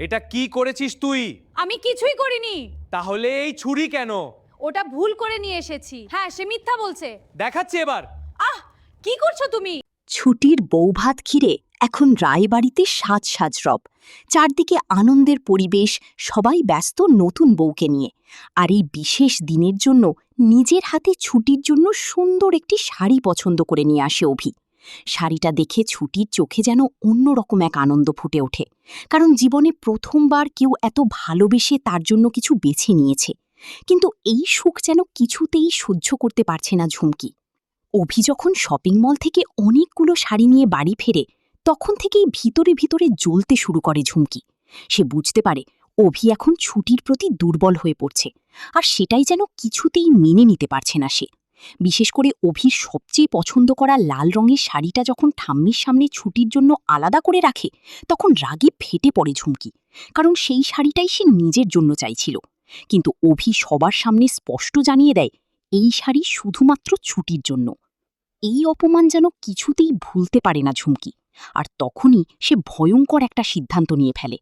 এটা কি করেছিস তুই? আমি কিছুই করিনি। তাহলে এই ছুরি কেন? ওটা ভুল করে নিয়ে এসেছি। হ্যাঁ, সে মিথ্যা বলছে। দেখাচ্ছি এবার। আহ, কি করছো তুমি? ছুটির বৌভাত ঘিরে এখন রায়বাড়িতে সাজ সাজ রব। চারদিকে আনন্দের পরিবেশ, সবাই ব্যস্ত নতুন বউকে নিয়ে। আর এই বিশেষ দিনের জন্য নিজের হাতে ছুটির জন্য সুন্দর একটি শাড়ি পছন্দ করে নিয়ে আসে অভি। শাড়িটা দেখে ছুটির চোখে যেন অন্যরকম এক আনন্দ ফুটে ওঠে, কারণ জীবনে প্রথমবার কেউ এত ভালোবেসে তার জন্য কিছু বেছে নিয়েছে। কিন্তু এই সুখ যেন কিছুতেই সহ্য করতে পারছে না ঝুমকি। অভি যখন শপিং মল থেকে অনেকগুলো শাড়ি নিয়ে বাড়ি ফেরে, তখন থেকেই ভিতরে ভিতরে জ্বলতে শুরু করে ঝুমকি। সে বুঝতে পারে অভি এখন ছুটির প্রতি দুর্বল হয়ে পড়ছে, আর সেটাই যেন কিছুতেই মেনে নিতে পারছে না সে। বিশেষ করে অভির সবচেয়ে পছন্দ করা লাল রঙের শাড়িটা যখন ঠাম্মির সামনে ছুটির জন্য আলাদা করে রাখে, তখন রাগে ফেটে পড়ে ঝুমকি, কারণ সেই শাড়িটাই সে নিজের জন্য চাইছিল। কিন্তু অভি সবার সামনে স্পষ্ট জানিয়ে দেয় এই শাড়ি শুধুমাত্র ছুটির জন্য। এই অপমান যেন কিছুতেই ভুলতে পারে না ঝুমকি, আর তখনই সে ভয়ঙ্কর একটা সিদ্ধান্ত নিয়ে ফেলে।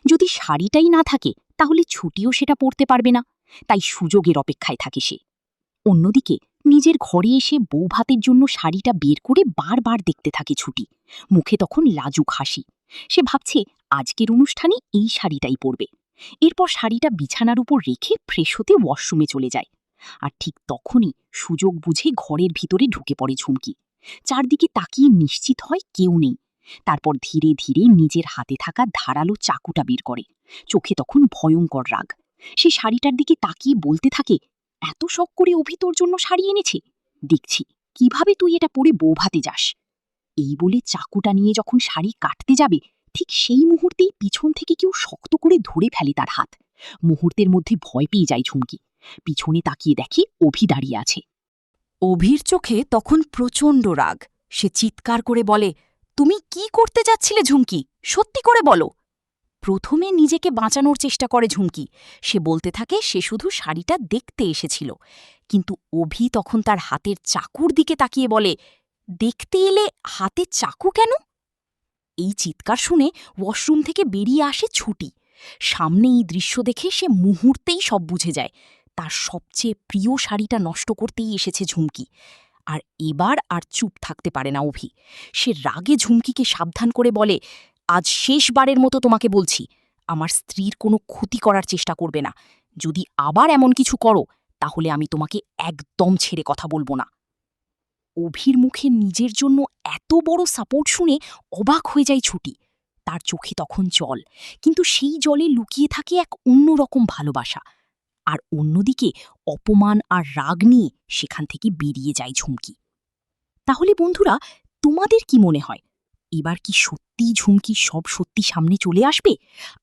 যদি শাড়িটাই না থাকে তাহলে ছুটিও সেটা পরতে পারবে না, তাই সুযোগের অপেক্ষায় থাকে সে। অন্যদিকে নিজের ঘরে এসে বৌভাতের জন্য শাড়িটা বের করে বারবার দেখতে থাকে ছুটি, মুখে তখন লাজুক হাসি। সে ভাবছে আজকের অনুষ্ঠানে এই শাড়িটাই পরবে। এরপর শাড়িটা বিছানার উপর রেখে ফ্রেশ হতে ওয়াশরুমে চলে যায়। আর ঠিক তখনই সুযোগ বুঝে ঘরের ভিতরে ঢুকে পড়ে ঝুমকি। চারদিকে তাকিয়ে নিশ্চিত হয় কেউ নেই। তারপর ধীরে ধীরে নিজের হাতে থাকা ধারালো চাকুটা বের করে, চোখে তখন ভয়ঙ্কর রাগ। সে শাড়িটার দিকে তাকিয়ে বলতে থাকে, এত শখ করে অভি তোর জন্য শাড়ি এনেছে, দেখছি কিভাবে তুই এটা পরে বৌভাতে যাস। এই বলে চাকুটা নিয়ে যখন শাড়ি কাটতে যাবে, ঠিক সেই মুহূর্তেই পিছন থেকে কেউ শক্ত করে ধরে ফেলে তার হাত। মুহূর্তের মধ্যে ভয় পেয়ে যায় ঝুমকি। পিছনে তাকিয়ে দেখে অভি দাঁড়িয়ে আছে। অভির চোখে তখন প্রচণ্ড রাগ। সে চিৎকার করে বলে, তুমি কি করতে যাচ্ছিলে ঝুমকি, সত্যি করে বলো। প্রথমে নিজেকে বাঁচানোর চেষ্টা করে ঝুমকি। সে বলতে থাকে সে শুধু শাড়িটা দেখতে এসেছিল। কিন্তু অভি তখন তার হাতের চাকুর দিকে তাকিয়ে বলে, দেখতে এলে হাতে চাকু কেন? এই চিৎকার শুনে ওয়াশরুম থেকে বেরিয়ে আসে ছুটি। সামনে এই দৃশ্য দেখে সে মুহূর্তেই সব বুঝে যায়। তার সবচেয়ে প্রিয় শাড়িটা নষ্ট করতেই এসেছে ঝুমকি। আর এবার আর চুপ থাকতে পারে না অভি। সে রাগে ঝুমকিকে সাবধান করে বলে, আজ শেষবারের মতো তোমাকে বলছি, আমার স্ত্রীর কোনো ক্ষতি করার চেষ্টা করবে না। যদি আবার এমন কিছু করো তাহলে আমি তোমাকে একদম ছেড়ে কথা বলবো না। অভির মুখে নিজের জন্য এত বড় সাপোর্ট শুনে অবাক হয়ে যায় ছুটি। তার চোখে তখন জল, কিন্তু সেই জলে লুকিয়ে থাকে এক অন্যরকম ভালোবাসা। আর অন্যদিকে অপমান আর রাগ নিয়ে সেখান থেকে বেরিয়ে যায় ঝুমকি। তাহলে বন্ধুরা, তোমাদের কি মনে হয়, এবার কি সত্যি ঝুমকি সব সত্যি সামনে চলে আসবে?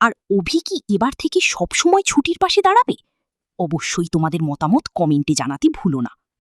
আর অভি কি এবার থেকে সবসময় ছুটির পাশে দাঁড়াবে? অবশ্যই তোমাদের মতামত কমেন্টে জানাতে ভুলো না।